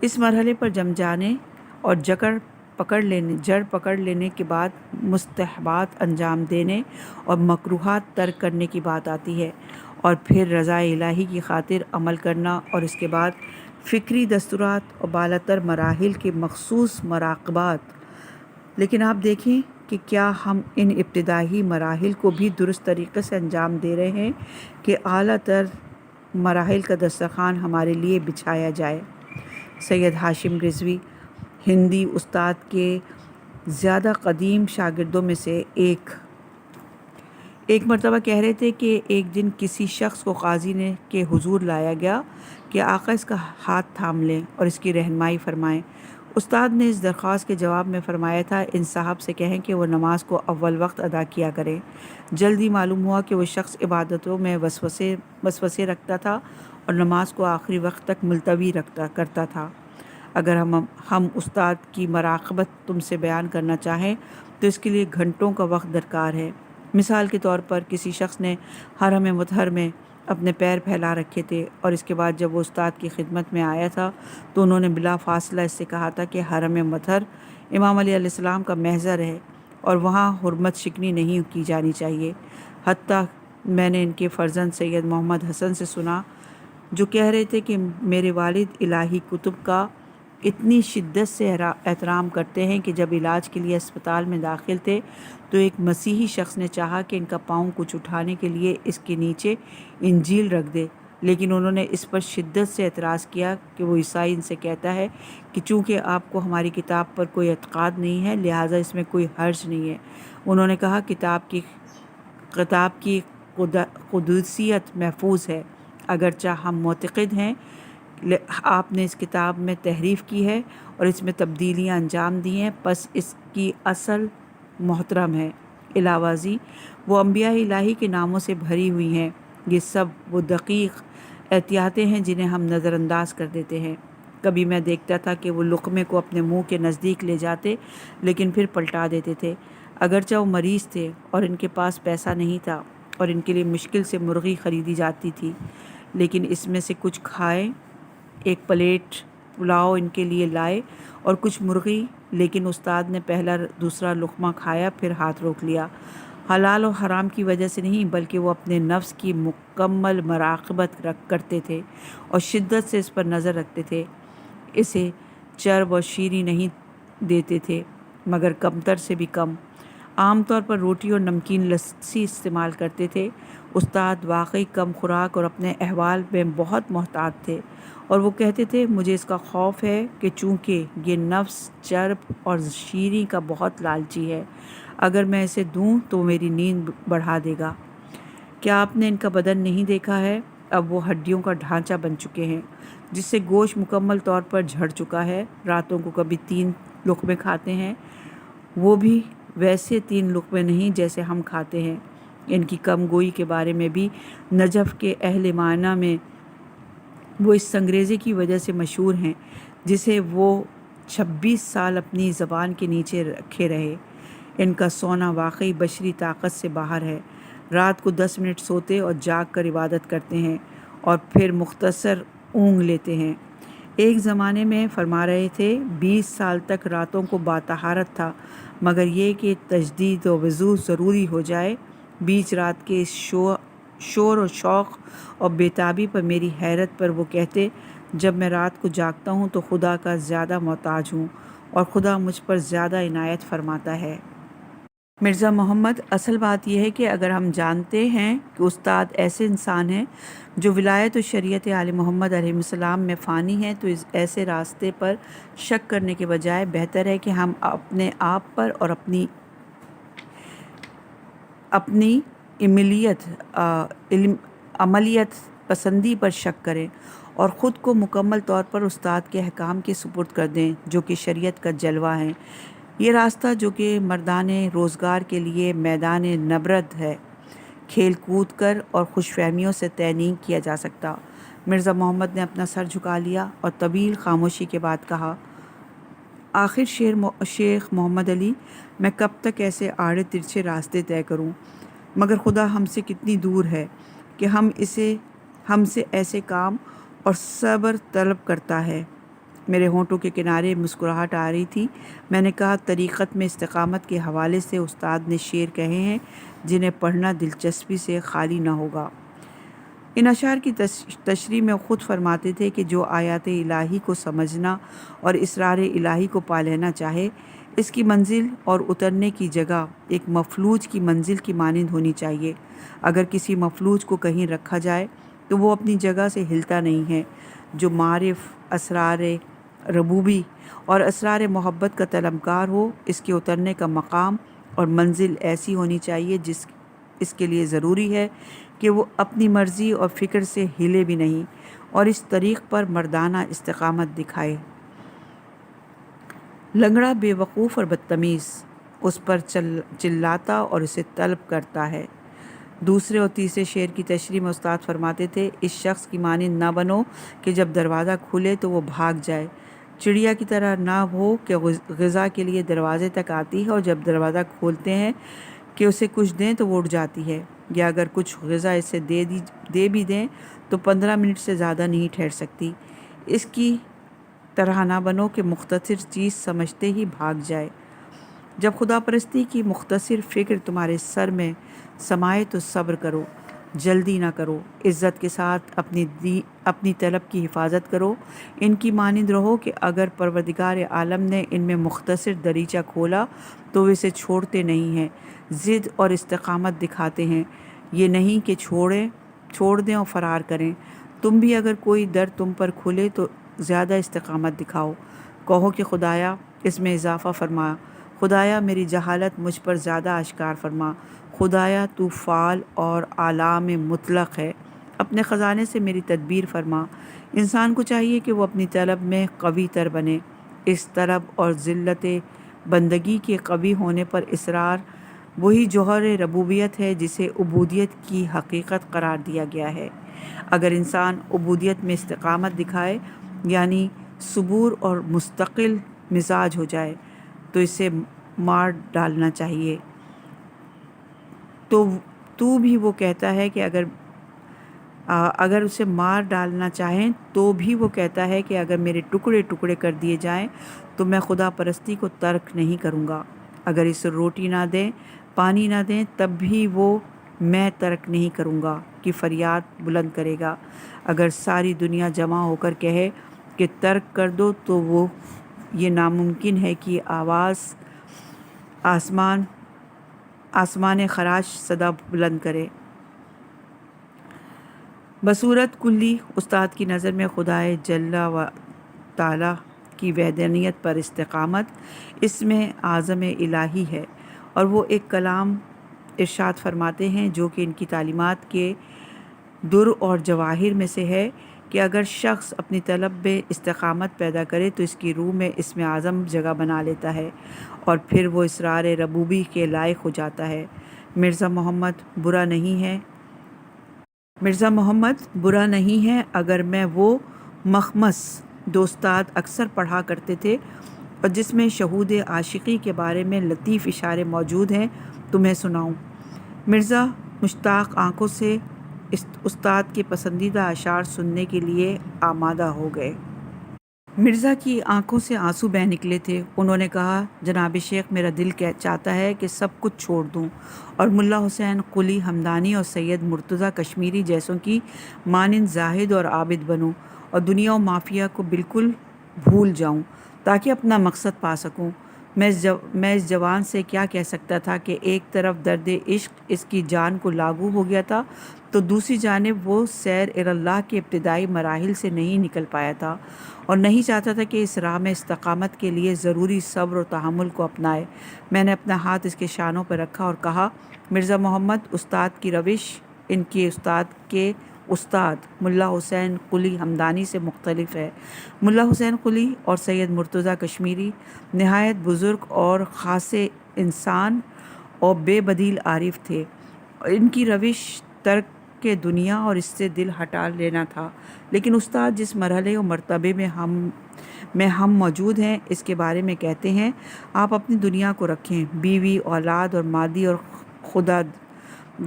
اس مرحلے پر جم جانے اور جڑ پکڑ لینے کے بعد مستحبات انجام دینے اور مکروہات ترک کرنے کی بات آتی ہے، اور پھر رضا الہی کی خاطر عمل کرنا، اور اس کے بعد فکری دستورات اور بالاتر مراحل کے مخصوص مراقبات۔ لیکن آپ دیکھیں کہ کیا ہم ان ابتدائی مراحل کو بھی درست طریقے سے انجام دے رہے ہیں کہ اعلیٰ تر مراحل کا دسترخوان ہمارے لیے بچھایا جائے۔ سید ہاشم رضوی ہندی استاد کے زیادہ قدیم شاگردوں میں سے ایک مرتبہ کہہ رہے تھے کہ ایک دن کسی شخص کو قاضی نے کے حضور لایا گیا کہ آقا اس کا ہاتھ تھام لیں اور اس کی رہنمائی فرمائیں۔ استاد نے اس درخواست کے جواب میں فرمایا تھا ان صاحب سے کہیں کہ وہ نماز کو اول وقت ادا کیا کریں۔ جلدی معلوم ہوا کہ وہ شخص عبادتوں میں وسوسے رکھتا تھا اور نماز کو آخری وقت تک ملتوی کرتا تھا۔ اگر ہم استاد کی مراقبت تم سے بیان کرنا چاہیں تو اس کے لیے گھنٹوں کا وقت درکار ہے۔ مثال کے طور پر کسی شخص نے حرم مطہر میں اپنے پیر پھیلا رکھے تھے اور اس کے بعد جب وہ استاد کی خدمت میں آیا تھا تو انہوں نے بلا فاصلہ اس سے کہا تھا کہ حرم مطہر امام علیہ السلام کا محضر ہے اور وہاں حرمت شکنی نہیں کی جانی چاہیے۔ حتیٰ میں نے ان کے فرزند سید محمد حسن سے سنا جو کہہ رہے تھے کہ میرے والد الہی کتب کا اتنی شدت سے احترام کرتے ہیں کہ جب علاج کے لیے اسپتال میں داخل تھے تو ایک مسیحی شخص نے چاہا کہ ان کا پاؤں کچھ اٹھانے کے لیے اس کے نیچے انجیل رکھ دے، لیکن انہوں نے اس پر شدت سے اعتراض کیا کہ وہ عیسائی ان سے کہتا ہے کہ چونکہ آپ کو ہماری کتاب پر کوئی اعتقاد نہیں ہے لہٰذا اس میں کوئی حرج نہیں ہے۔ انہوں نے کہا کتاب کی قدسیت محفوظ ہے، اگرچہ ہم معتقد ہیں آپ نے اس کتاب میں تحریف کی ہے اور اس میں تبدیلیاں انجام دی ہیں، پس اس کی اصل محترم ہے۔ علاوہ ازیں وہ انبیاء الہی کے ناموں سے بھری ہوئی ہیں۔ یہ سب وہ دقیق احتیاطیں ہیں جنہیں ہم نظر انداز کر دیتے ہیں۔ کبھی میں دیکھتا تھا کہ وہ لقمے کو اپنے منہ کے نزدیک لے جاتے لیکن پھر پلٹا دیتے تھے، اگرچہ وہ مریض تھے اور ان کے پاس پیسہ نہیں تھا اور ان کے لیے مشکل سے مرغی خریدی جاتی تھی، لیکن اس میں سے کچھ کھائے۔ ایک پلیٹ پلاؤ ان کے لیے لائے اور کچھ مرغی، لیکن استاد نے پہلا دوسرا لقمہ کھایا پھر ہاتھ روک لیا۔ حلال و حرام کی وجہ سے نہیں بلکہ وہ اپنے نفس کی مکمل مراقبت کرتے تھے اور شدت سے اس پر نظر رکھتے تھے۔ اسے چرب اور شیریں نہیں دیتے تھے مگر کمتر سے بھی کم۔ عام طور پر روٹی اور نمکین لسی استعمال کرتے تھے۔ استاد واقعی کم خوراک اور اپنے احوال میں بہت محتاط تھے اور وہ کہتے تھے مجھے اس کا خوف ہے کہ چونکہ یہ نفس چرب اور شیریں کا بہت لالچی ہے، اگر میں اسے دوں تو میری نیند بڑھا دے گا۔ کیا آپ نے ان کا بدن نہیں دیکھا ہے؟ اب وہ ہڈیوں کا ڈھانچہ بن چکے ہیں جس سے گوشت مکمل طور پر جھڑ چکا ہے۔ راتوں کو کبھی 3 لقمے کھاتے ہیں، وہ بھی ویسے 3 لقمے نہیں جیسے ہم کھاتے ہیں۔ ان کی کم گوئی کے بارے میں بھی نجف کے اہل معنی میں وہ اس سنگریزے کی وجہ سے مشہور ہیں جسے وہ 26 سال اپنی زبان کے نیچے رکھے رہے۔ ان کا سونا واقعی بشری طاقت سے باہر ہے۔ رات کو 10 منٹ سوتے اور جاگ کر عبادت کرتے ہیں اور پھر مختصر اونگ لیتے ہیں۔ ایک زمانے میں فرما رہے تھے 20 سال تک راتوں کو باطہارت تھا مگر یہ کہ تجدید و وضو ضروری ہو جائے، بیچ رات کے اس شور اور شوق اور بیتابی پر میری حیرت پر وہ کہتے، جب میں رات کو جاگتا ہوں تو خدا کا زیادہ محتاج ہوں اور خدا مجھ پر زیادہ عنایت فرماتا ہے۔ مرزا محمد، اصل بات یہ ہے کہ اگر ہم جانتے ہیں کہ استاد ایسے انسان ہیں جو ولایت و شریعت آل محمد علیہ السلام میں فانی ہیں، تو اس ایسے راستے پر شک کرنے کے بجائے بہتر ہے کہ ہم اپنے آپ پر اور اپنی عملیت پسندی پر شک کریں اور خود کو مکمل طور پر استاد کے احکام کے سپرد کر دیں جو کہ شریعت کا جلوہ ہیں۔ یہ راستہ جو کہ مردان روزگار کے لیے میدان نبرد ہے، کھیل کود کر اور خوش فہمیوں سے طے نہیں کیا جا سکتا۔ مرزا محمد نے اپنا سر جھکا لیا اور طویل خاموشی کے بعد کہا، آخر شیخ محمد علی، میں کب تک ایسے آڑے ترچھے راستے طے کروں؟ مگر خدا ہم سے کتنی دور ہے کہ ہم سے ایسے کام اور صبر طلب کرتا ہے۔ میرے ہونٹوں کے کنارے مسکراہٹ آ رہی تھی۔ میں نے کہا، طریقت میں استقامت کے حوالے سے استاد نے شعر کہے ہیں جنہیں پڑھنا دلچسپی سے خالی نہ ہوگا۔ ان اشعار کی تشریح میں خود فرماتے تھے کہ جو آیات الہی کو سمجھنا اور اسرار الہی کو پا لینا چاہے، اس کی منزل اور اترنے کی جگہ ایک مفلوج کی منزل کی مانند ہونی چاہیے۔ اگر کسی مفلوج کو کہیں رکھا جائے تو وہ اپنی جگہ سے ہلتا نہیں ہے۔ جو معرف، اسرار ربوبی اور اسرار محبت کا طلبگار ہو، اس کے اترنے کا مقام اور منزل ایسی ہونی چاہیے اس کے لیے ضروری ہے کہ وہ اپنی مرضی اور فکر سے ہلے بھی نہیں اور اس طریق پر مردانہ استقامت دکھائے۔ لنگڑا بے وقوف اور بدتمیز اس پر چلاتا اور اسے طلب کرتا ہے۔ دوسرے اور تیسرے شعر کی تشریح میں استاد فرماتے تھے، اس شخص کی مانند نہ بنو کہ جب دروازہ کھلے تو وہ بھاگ جائے، چڑیا کی طرح نہ ہو کہ غذا کے لیے دروازے تک آتی ہے اور جب دروازہ کھولتے ہیں کہ اسے کچھ دیں تو وہ اٹھ جاتی ہے، یا اگر کچھ غذا اسے دے بھی دیں تو 15 منٹ سے زیادہ نہیں ٹھہر سکتی۔ اس کی طرح نہ بنو کہ مختصر چیز سمجھتے ہی بھاگ جائے۔ جب خدا پرستی کی مختصر فکر تمہارے سر میں سمائے تو صبر کرو، جلدی نہ کرو، عزت کے ساتھ اپنی طلب کی حفاظت کرو۔ ان کی مانند رہو کہ اگر پروردگار عالم نے ان میں مختصر دریچہ کھولا تو وہ اسے چھوڑتے نہیں ہیں، ضد اور استقامت دکھاتے ہیں، یہ نہیں کہ چھوڑ دیں اور فرار کریں۔ تم بھی اگر کوئی در تم پر کھلے تو زیادہ استقامت دکھاؤ، کہو کہ خدایا اس میں اضافہ فرما، خدایا میری جہالت مجھ پر زیادہ اشکار فرما، خدایا تو فعال اور عالم مطلق ہے، اپنے خزانے سے میری تدبیر فرما۔ انسان کو چاہیے کہ وہ اپنی طلب میں قوی تر بنے۔ اس طلب اور ذلت بندگی کے قوی ہونے پر اصرار وہی جوہر ربوبیت ہے جسے عبودیت کی حقیقت قرار دیا گیا ہے۔ اگر انسان عبودیت میں استقامت دکھائے، یعنی صبور اور مستقل مزاج ہو جائے، تو اسے مار ڈالنا چاہیے۔ تو بھی وہ کہتا ہے کہ اگر اسے مار ڈالنا چاہیں تو بھی وہ کہتا ہے کہ اگر میرے ٹکڑے ٹکڑے کر دیے جائیں تو میں خدا پرستی کو ترک نہیں کروں گا۔ اگر اسے روٹی نہ دیں، پانی نہ دیں، تب بھی وہ میں ترک نہیں کروں گا کہ فریاد بلند کرے گا۔ اگر ساری دنیا جمع ہو کر کہے کہ ترک کر دو تو وہ یہ ناممکن ہے کہ آواز آسمان خراش صدا بلند کرے۔ بصورت کلی استاد کی نظر میں خدائے جل و تعالی کی وحدانیت پر استقامت اس میں اعظم الہی ہے، اور وہ ایک کلام ارشاد فرماتے ہیں جو کہ ان کی تعلیمات کے در اور جواہر میں سے ہے کہ اگر شخص اپنی طلب میں استقامت پیدا کرے تو اس کی روح میں اسم اعظم جگہ بنا لیتا ہے اور پھر وہ اسرار ربوبی کے لائق ہو جاتا ہے۔ مرزا محمد برا نہیں ہے اگر میں وہ مخمس جو استاد اکثر پڑھا کرتے تھے اور جس میں شہود عاشقی کے بارے میں لطیف اشارے موجود ہیں تمہیں سناؤں۔ مرزا مشتاق آنکھوں سے استاد کے پسندیدہ اشعار سننے کے لیے آمادہ ہو گئے۔ مرزا کی آنکھوں سے آنسو بہہ نکلے تھے۔ انہوں نے کہا، جناب شیخ، میرا دل چاہتا ہے کہ سب کچھ چھوڑ دوں اور ملا حسین قلی ہمدانی اور سید مرتضیٰ کشمیری جیسوں کی مانند زاہد اور عابد بنوں اور دنیا و مافیا کو بالکل بھول جاؤں تاکہ اپنا مقصد پا سکوں۔ میں اس جوان سے کیا کہہ سکتا تھا کہ ایک طرف درد عشق اس کی جان کو لاگو ہو گیا تھا تو دوسری جانب وہ سیر اللہ کے ابتدائی مراحل سے نہیں نکل پایا تھا اور نہیں چاہتا تھا کہ اس راہ میں استقامت کے لیے ضروری صبر و تحمل کو اپنائے۔ میں نے اپنا ہاتھ اس کے شانوں پر رکھا اور کہا، مرزا محمد، استاد کی روش ان کے استاد کے استاد ملا حسین قلی ہمدانی سے مختلف ہے۔ ملا حسین قلی اور سید مرتضیٰ کشمیری نہایت بزرگ اور خاصے انسان اور بے بدیل عارف تھے۔ ان کی روش ترک دنیا اور اس سے دل ہٹا لینا تھا، لیکن استاد جس مرحلے اور مرتبے میں ہم موجود ہیں اس کے بارے میں کہتے ہیں، آپ اپنی دنیا کو رکھیں، بیوی، اولاد اور مادی اور خدا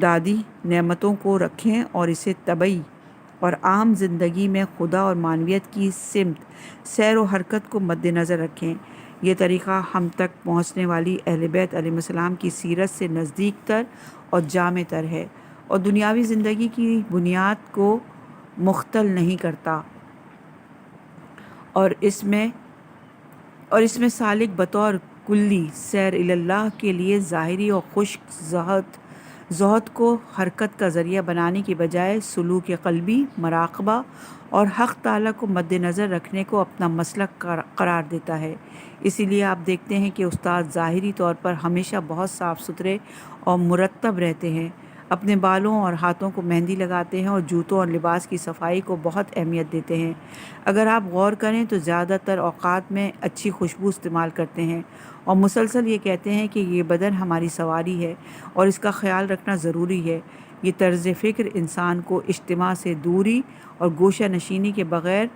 دادی نعمتوں کو رکھیں اور اسے طبعی اور عام زندگی میں خدا اور معنویت کی سمت سیر و حرکت کو مد نظر رکھیں۔ یہ طریقہ ہم تک پہنچنے والی اہل بیت علیہ السلام کی سیرت سے نزدیک تر اور جامع تر ہے اور دنیاوی زندگی کی بنیاد کو مختل نہیں کرتا اور اس میں سالک بطور کلی سیر اللہ کے لیے ظاہری اور خشک زہد کو حرکت کا ذریعہ بنانے کی بجائے سلوک قلبی، مراقبہ اور حق تعالیٰ کو مد نظر رکھنے کو اپنا مسلک قرار دیتا ہے۔ اسی لیے آپ دیکھتے ہیں کہ استاد ظاہری طور پر ہمیشہ بہت صاف ستھرے اور مرتب رہتے ہیں، اپنے بالوں اور ہاتھوں کو مہندی لگاتے ہیں اور جوتوں اور لباس کی صفائی کو بہت اہمیت دیتے ہیں۔ اگر آپ غور کریں تو زیادہ تر اوقات میں اچھی خوشبو استعمال کرتے ہیں اور مسلسل یہ کہتے ہیں کہ یہ بدن ہماری سواری ہے اور اس کا خیال رکھنا ضروری ہے۔ یہ طرز فکر انسان کو اجتماع سے دوری اور گوشہ نشینی کے بغیر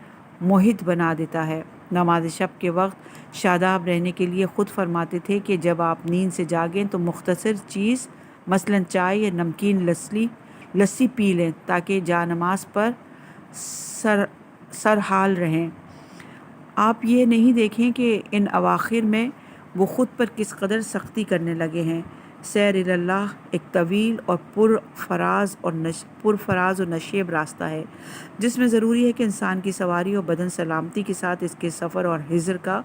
محیط بنا دیتا ہے۔ نماز شب کے وقت شاداب رہنے کے لیے خود فرماتے تھے کہ جب آپ نیند سے جاگیں تو مختصر چیز مثلاً چائے یا نمکین لسی پی لیں تاکہ جانماز پر سرحال رہیں۔ آپ یہ نہیں دیکھیں کہ ان اواخر میں وہ خود پر کس قدر سختی کرنے لگے ہیں۔ سیر اللہ ایک طویل اور پرفراز و نشیب راستہ ہے جس میں ضروری ہے کہ انسان کی سواری اور بدن سلامتی کے ساتھ اس کے سفر اور حضر کا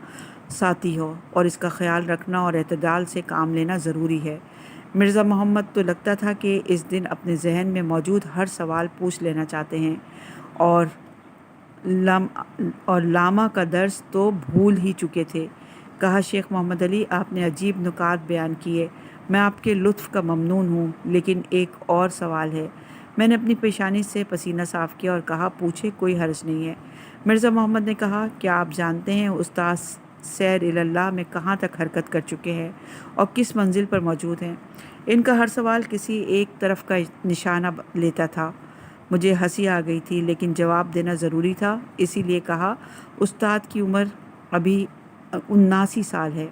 ساتھی ہو اور اس کا خیال رکھنا اور اعتدال سے کام لینا ضروری ہے۔ مرزا محمد تو لگتا تھا کہ اس دن اپنے ذہن میں موجود ہر سوال پوچھ لینا چاہتے ہیں اور لاما کا درس تو بھول ہی چکے تھے۔ کہا، شیخ محمد علی، آپ نے عجیب نکات بیان کیے، میں آپ کے لطف کا ممنون ہوں، لیکن ایک اور سوال ہے۔ میں نے اپنی پیشانی سے پسینہ صاف کیا اور کہا، پوچھے، کوئی حرج نہیں ہے۔ مرزا محمد نے کہا، کیا آپ جانتے ہیں استاد سیر اللہ میں کہاں تک حرکت کر چکے ہیں اور کس منزل پر موجود ہیں؟ ان کا ہر سوال کسی ایک طرف کا نشانہ لیتا تھا۔ مجھے ہنسی آ گئی تھی، لیکن جواب دینا ضروری تھا، اسی لیے کہا، استاد کی عمر ابھی 79 سال ہے۔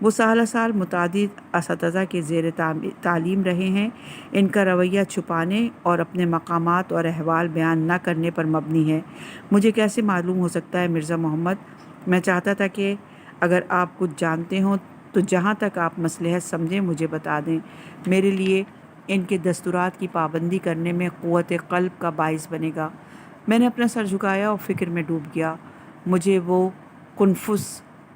وہ سالہ سال متعدد اساتذہ کے زیر تعلیم رہے ہیں۔ ان کا رویہ چھپانے اور اپنے مقامات اور احوال بیان نہ کرنے پر مبنی ہے۔ مجھے کیسے معلوم ہو سکتا ہے مرزا محمد؟ میں چاہتا تھا کہ اگر آپ کچھ جانتے ہوں تو جہاں تک آپ مصلحت سمجھیں مجھے بتا دیں، میرے لیے ان کے دستورات کی پابندی کرنے میں قوت قلب کا باعث بنے گا۔ میں نے اپنا سر جھکایا اور فکر میں ڈوب گیا۔ مجھے وہ قنفذ،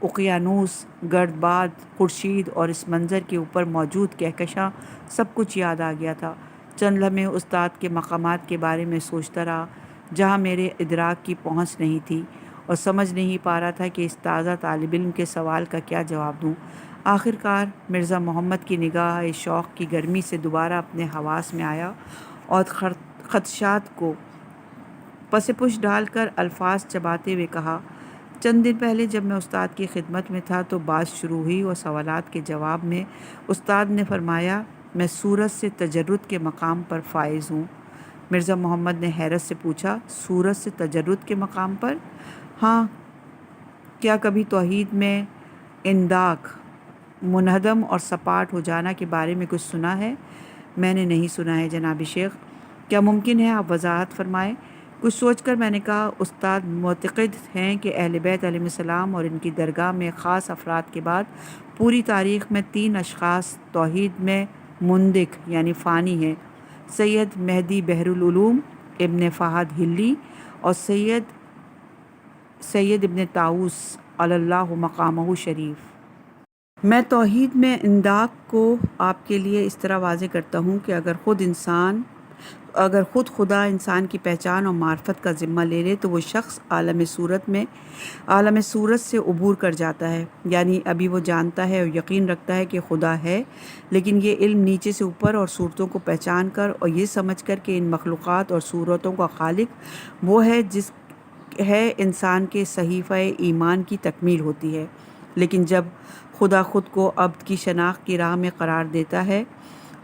اقیانوس، گرد باد، خورشید اور اس منظر کے اوپر موجود کہکشاں سب کچھ یاد آ گیا تھا۔ چند لمحے استاد کے مقامات کے بارے میں سوچتا رہا جہاں میرے ادراک کی پہنچ نہیں تھی اور سمجھ نہیں پا رہا تھا کہ اس تازہ طالب علم کے سوال کا کیا جواب دوں۔ آخر کار مرزا محمد کی نگاہ شوق کی گرمی سے دوبارہ اپنے حواس میں آیا اور خدشات کو پس پش ڈال کر الفاظ چباتے ہوئے کہا، چند دن پہلے جب میں استاد کی خدمت میں تھا تو بات شروع ہوئی اور سوالات کے جواب میں استاد نے فرمایا، میں صورت سے تجرد کے مقام پر فائز ہوں۔ مرزا محمد نے حیرت سے پوچھا، صورت سے تجرد کے مقام پر؟ ہاں، کیا کبھی توحید میں انداک، منہدم اور سپاٹ ہو جانا کے بارے میں کچھ سنا ہے؟ میں نے نہیں سنا ہے جناب شیخ۔ کیا ممکن ہے آپ وضاحت فرمائیں؟ کچھ سوچ کر میں نے کہا استاد معتقد ہیں کہ اہل بیت علیہ السلام اور ان کی درگاہ میں خاص افراد کے بعد پوری تاریخ میں 3 اشخاص توحید میں مندک یعنی فانی ہیں، سید مہدی بحر العلوم ابن فہد ہلی اور سید ابن طاؤس علی اللہ مقامہ شریف۔ میں توحید میں انداق کو آپ کے لیے اس طرح واضح کرتا ہوں کہ اگر خود خدا انسان کی پہچان اور معرفت کا ذمہ لے لے تو وہ شخص عالم صورت سے عبور کر جاتا ہے، یعنی ابھی وہ جانتا ہے اور یقین رکھتا ہے کہ خدا ہے، لیکن یہ علم نیچے سے اوپر اور صورتوں کو پہچان کر اور یہ سمجھ کر کہ ان مخلوقات اور صورتوں کا خالق وہ ہے جس ہے انسان کے صحیفہ ایمان کی تکمیل ہوتی ہے۔ لیکن جب خدا خود کو عبد کی شناخت کی راہ میں قرار دیتا ہے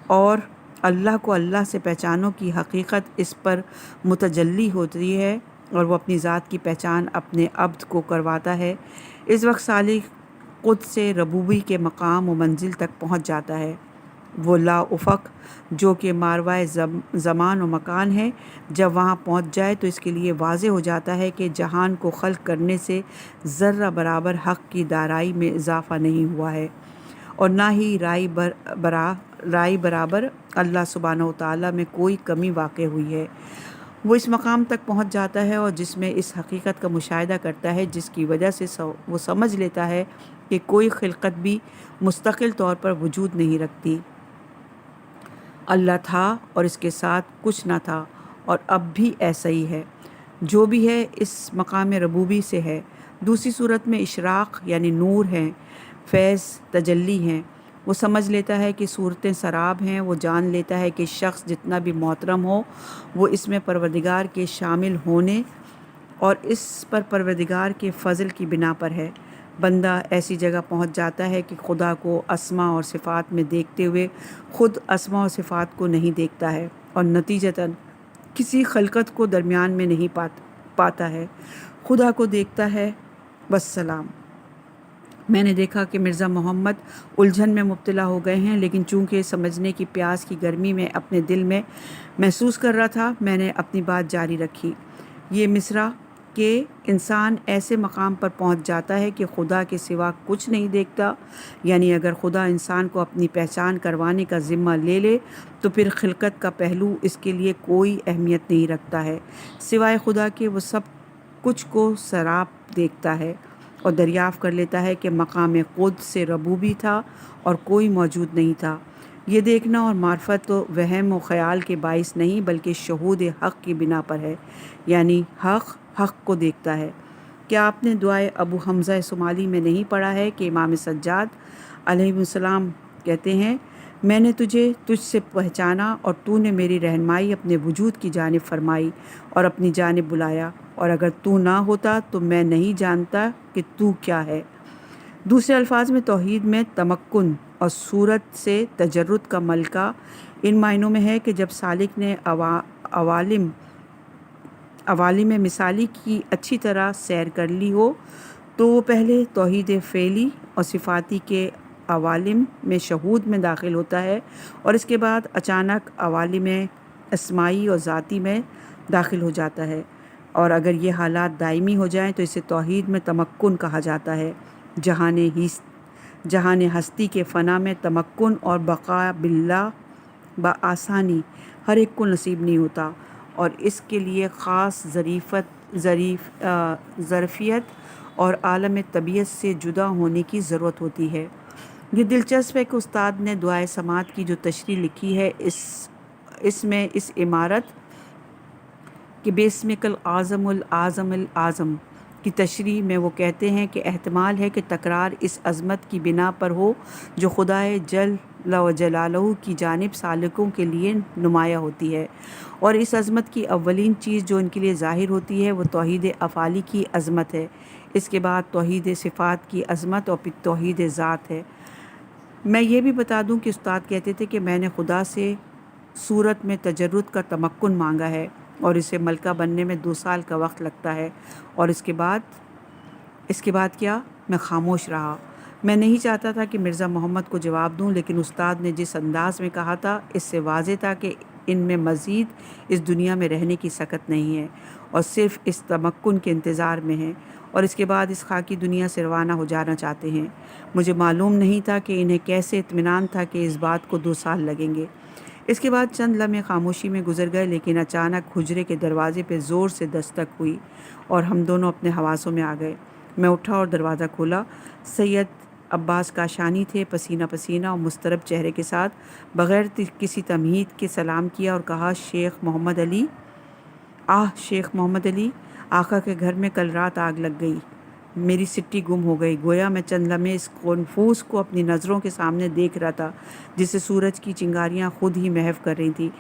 اور اللہ کو اللہ سے پہچانوں کی حقیقت اس پر متجلی ہوتی ہے اور وہ اپنی ذات کی پہچان اپنے عبد کو کرواتا ہے، اس وقت سالک خود سے ربوبی کے مقام و منزل تک پہنچ جاتا ہے۔ وہ لا افق جو کہ ماوراء زمان و مکان ہے، جب وہاں پہنچ جائے تو اس کے لیے واضح ہو جاتا ہے کہ جہان کو خلق کرنے سے ذرہ برابر حق کی دارائی میں اضافہ نہیں ہوا ہے اور نہ ہی رائی برابر اللہ سبحانہ و تعالیٰ میں کوئی کمی واقع ہوئی ہے۔ وہ اس مقام تک پہنچ جاتا ہے اور جس میں اس حقیقت کا مشاہدہ کرتا ہے جس کی وجہ سے وہ سمجھ لیتا ہے کہ کوئی خلقت بھی مستقل طور پر وجود نہیں رکھتی، اللہ تھا اور اس کے ساتھ کچھ نہ تھا اور اب بھی ایسا ہی ہے، جو بھی ہے اس مقام ربوبی سے ہے۔ دوسری صورت میں اشراق یعنی نور ہیں، فیض تجلی ہیں۔ وہ سمجھ لیتا ہے کہ صورتیں سراب ہیں، وہ جان لیتا ہے کہ شخص جتنا بھی محترم ہو وہ اس میں پروردگار کے شامل ہونے اور اس پر پروردگار کے فضل کی بنا پر ہے۔ بندہ ایسی جگہ پہنچ جاتا ہے کہ خدا کو اسماء اور صفات میں دیکھتے ہوئے خود اسماء اور صفات کو نہیں دیکھتا ہے اور نتیجتاً کسی خلقت کو درمیان میں نہیں پاتا ہے، خدا کو دیکھتا ہے۔ والسلام۔ میں نے دیکھا کہ مرزا محمد الجھن میں مبتلا ہو گئے ہیں، لیکن چونکہ سمجھنے کی پیاس کی گرمی میں اپنے دل میں محسوس کر رہا تھا، میں نے اپنی بات جاری رکھی۔ یہ مصرع کہ انسان ایسے مقام پر پہنچ جاتا ہے کہ خدا کے سوا کچھ نہیں دیکھتا، یعنی اگر خدا انسان کو اپنی پہچان کروانے کا ذمہ لے لے تو پھر خلقت کا پہلو اس کے لیے کوئی اہمیت نہیں رکھتا ہے، سوائے خدا کے وہ سب کچھ کو سراب دیکھتا ہے اور دریافت کر لیتا ہے کہ مقام خود سے ربوبی تھا اور کوئی موجود نہیں تھا۔ یہ دیکھنا اور معرفت تو وہم و خیال کے باعث نہیں بلکہ شہود حق کی بنا پر ہے، یعنی حق کو دیکھتا ہے۔ کیا آپ نے دعائے ابو حمزہ صومالی میں نہیں پڑھا ہے کہ امام سجاد علیہ السلام کہتے ہیں، میں نے تجھ سے پہچانا اور تو نے میری رہنمائی اپنے وجود کی جانب فرمائی اور اپنی جانب بلایا، اور اگر تو نہ ہوتا تو میں نہیں جانتا کہ تو کیا ہے۔ دوسرے الفاظ میں توحید میں تمکن اور صورت سے تجرد کا ملکہ ان معنوں میں ہے کہ جب سالک نے عوالم مثالی کی اچھی طرح سیر کر لی ہو تو وہ پہلے توحید فعلی اور صفاتی کے عوالم میں شہود میں داخل ہوتا ہے اور اس کے بعد اچانک عوالم اسمائی اور ذاتی میں داخل ہو جاتا ہے، اور اگر یہ حالات دائمی ہو جائیں تو اسے توحید میں تمکن کہا جاتا ہے۔ جہان ہستی کے فنا میں تمکن اور بقا باللہ بآسانی ہر ایک کو نصیب نہیں ہوتا اور اس کے لیے خاص ظرفیت اور عالم طبیعت سے جدا ہونے کی ضرورت ہوتی ہے۔ یہ دلچسپ ہے کہ استاد نے دعائے سماعت کی جو تشریح لکھی ہے اس میں اس عمارت کہ بِاسْمِکَ الْأَعْظَمِ الْأَعْظَمِ الْأَعْظَمِ کی تشریح میں وہ کہتے ہیں کہ احتمال ہے کہ تکرار اس عظمت کی بنا پر ہو جو خدائے جل و جلالہ کی جانب سالکوں کے لیے نمایاں ہوتی ہے، اور اس عظمت کی اولین چیز جو ان کے لیے ظاہر ہوتی ہے وہ توحید افعالی کی عظمت ہے، اس کے بعد توحید صفات کی عظمت اور پھر توحید ذات ہے۔ میں یہ بھی بتا دوں کہ استاد کہتے تھے کہ میں نے خدا سے صورت میں تجرد کا تمکن مانگا ہے اور اسے ملکہ بننے میں 2 سال کا وقت لگتا ہے، اور اس کے بعد کیا؟ میں خاموش رہا۔ میں نہیں چاہتا تھا کہ مرزا محمد کو جواب دوں، لیکن استاد نے جس انداز میں کہا تھا اس سے واضح تھا کہ ان میں مزید اس دنیا میں رہنے کی سکت نہیں ہے اور صرف اس تمکن کے انتظار میں ہیں اور اس کے بعد اس خاکی دنیا سے روانہ ہو جانا چاہتے ہیں۔ مجھے معلوم نہیں تھا کہ انہیں کیسے اطمینان تھا کہ اس بات کو 2 سال لگیں گے۔ اس کے بعد چند لمحے خاموشی میں گزر گئے، لیکن اچانک حجرے کے دروازے پہ زور سے دستک ہوئی اور ہم دونوں اپنے حواسوں میں آ گئے۔ میں اٹھا اور دروازہ کھولا۔ سید عباس کاشانی تھے، پسینہ پسینہ اور مضطرب چہرے کے ساتھ۔ بغیر کسی تمہید کے سلام کیا اور کہا، شیخ محمد علی۔ شیخ محمد علی، آقا کے گھر میں کل رات آگ لگ گئی۔ میری سٹی گم ہو گئی۔ گویا میں چند لمحے اس کنفوس کو اپنی نظروں کے سامنے دیکھ رہا تھا جسے سورج کی چنگاریاں خود ہی محو کر رہی تھیں۔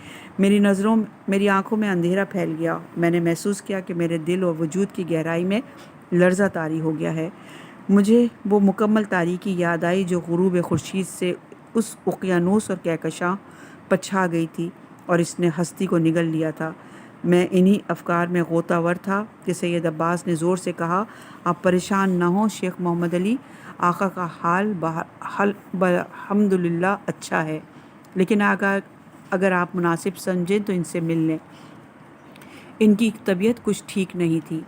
میری آنکھوں میں اندھیرا پھیل گیا۔ میں نے محسوس کیا کہ میرے دل اور وجود کی گہرائی میں لرزہ طاری ہو گیا ہے۔ مجھے وہ مکمل تاریکی یاد آئی جو غروب خورشید سے اس اقیانوس اور کہکشاں پر چھا گئی تھی اور اس نے ہستی کو نگل لیا تھا۔ میں انہی افکار میں غوطہ ور تھا کہ سید عباس نے زور سے کہا، آپ پریشان نہ ہوں شیخ محمد علی، آقا کا حال الحمدللہ اچھا ہے، لیکن اگر آپ مناسب سمجھیں تو ان سے مل لیں۔ ان کی طبیعت کچھ ٹھیک نہیں تھی۔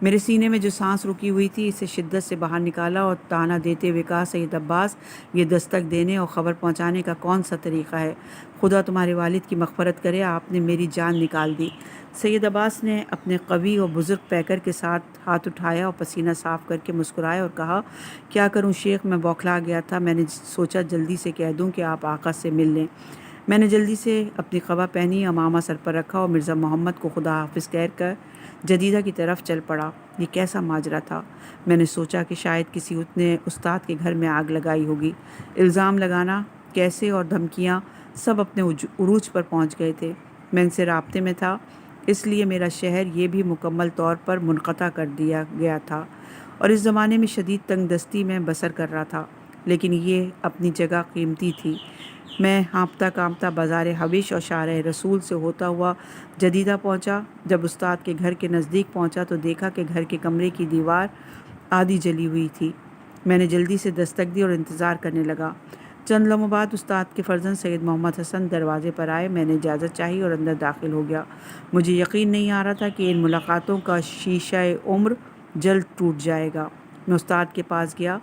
میرے سینے میں جو سانس رکی ہوئی تھی اسے شدت سے باہر نکالا اور تانا دیتے ہوئے کہا، سید عباس، یہ دستک دینے اور خبر پہنچانے کا کون سا طریقہ ہے؟ خدا تمہارے والد کی مغفرت کرے، آپ نے میری جان نکال دی۔ سید عباس نے اپنے قوی اور بزرگ پیکر کے ساتھ ہاتھ اٹھایا اور پسینہ صاف کر کے مسکرایا اور کہا، کیا کروں شیخ، میں بوکھلا گیا تھا۔ میں نے سوچا جلدی سے کہہ دوں کہ آپ آقا سے مل لیں۔ میں نے جلدی سے اپنی قبا پہنی، امامہ سر پر رکھا اور مرزا محمد کو خدا حافظ کہہ کر جدیدہ کی طرف چل پڑا۔ یہ کیسا ماجرا تھا؟ میں نے سوچا کہ شاید کسی نے استاد کے گھر میں آگ لگائی ہوگی۔ الزام لگانا کیسے اور دھمکیاں سب اپنے عروج پر پہنچ گئے تھے۔ میں ان سے رابطے میں تھا، اس لیے میرا شہر یہ بھی مکمل طور پر منقطع کر دیا گیا تھا اور اس زمانے میں شدید تنگ دستی میں بسر کر رہا تھا، لیکن یہ اپنی جگہ قیمتی تھی۔ میں ہانپتا کانپتا بازار حبش اور شارع رسول سے ہوتا ہوا جدیدہ پہنچا۔ جب استاد کے گھر کے نزدیک پہنچا تو دیکھا کہ گھر کے کمرے کی دیوار آدھی جلی ہوئی تھی۔ میں نے جلدی سے دستک دی اور انتظار کرنے لگا۔ چند لمحوں بعد استاد کے فرزند سید محمد حسن دروازے پر آئے۔ میں نے اجازت چاہی اور اندر داخل ہو گیا۔ مجھے یقین نہیں آ رہا تھا کہ ان ملاقاتوں کا شیشہ عمر جلد ٹوٹ جائے گا۔ میں استاد کے پاس گیا۔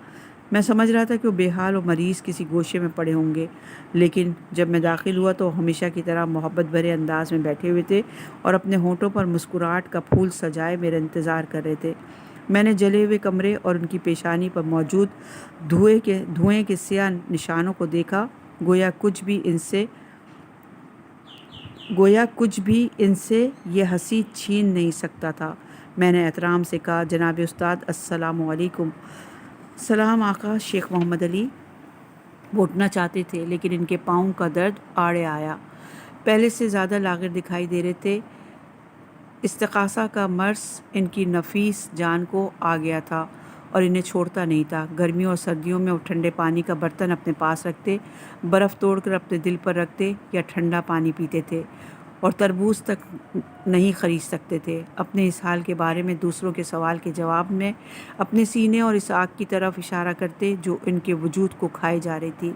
میں سمجھ رہا تھا کہ وہ بے حال و مریض کسی گوشے میں پڑے ہوں گے، لیکن جب میں داخل ہوا تو ہمیشہ کی طرح محبت بھرے انداز میں بیٹھے ہوئے تھے اور اپنے ہونٹوں پر مسکراہٹ کا پھول سجائے میرا انتظار کر رہے تھے۔ میں نے جلے ہوئے کمرے اور ان کی پیشانی پر موجود دھوئیں کے سیاہ نشانوں کو دیکھا۔ گویا کچھ بھی ان سے یہ ہنسی چھین نہیں سکتا تھا۔ میں نے احترام سے کہا، جناب استاد، السلام علیکم۔ سلام آقا۔ شیخ محمد علی وہ اٹھنا چاہتے تھے، لیکن ان کے پاؤں کا درد آڑے آیا۔ پہلے سے زیادہ لاغر دکھائی دے رہے تھے۔ استغاثہ کا مرض ان کی نفیس جان کو آ گیا تھا اور انہیں چھوڑتا نہیں تھا۔ گرمیوں اور سردیوں میں وہ ٹھنڈے پانی کا برتن اپنے پاس رکھتے، برف توڑ کر اپنے دل پر رکھتے یا ٹھنڈا پانی پیتے تھے اور تربوز تک نہیں خرید سکتے تھے۔ اپنے اس حال کے بارے میں دوسروں کے سوال کے جواب میں اپنے سینے اور اس آگ کی طرف اشارہ کرتے جو ان کے وجود کو کھائے جا رہی تھی۔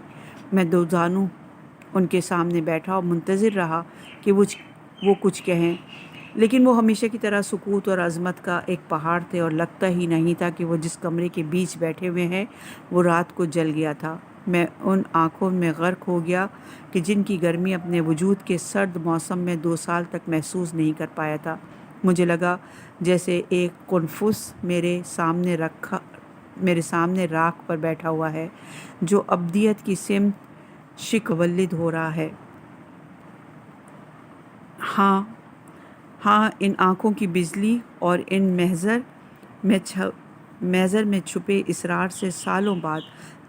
میں دو زانو ان کے سامنے بیٹھا اور منتظر رہا کہ وہ کچھ کہیں، لیکن وہ ہمیشہ کی طرح سکوت اور عظمت کا ایک پہاڑ تھے اور لگتا ہی نہیں تھا کہ وہ جس کمرے کے بیچ بیٹھے ہوئے ہیں وہ رات کو جل گیا تھا۔ میں ان آنکھوں میں غرق ہو گیا کہ جن کی گرمی اپنے وجود کے سرد موسم میں 2 سال تک محسوس نہیں کر پایا تھا۔ مجھے لگا جیسے ایک قنفس میرے سامنے راکھ پر بیٹھا ہوا ہے جو ابدیت کی سمت شکولد ہو رہا ہے۔ ہاں، ان آنکھوں کی بجلی اور ان محضر میں چھپے اسرار سے سالوں بعد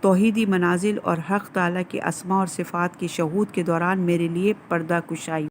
توحیدی منازل اور حق تعالیٰ کے اسماء اور صفات کی شہود کے دوران میرے لیے پردہ کشائی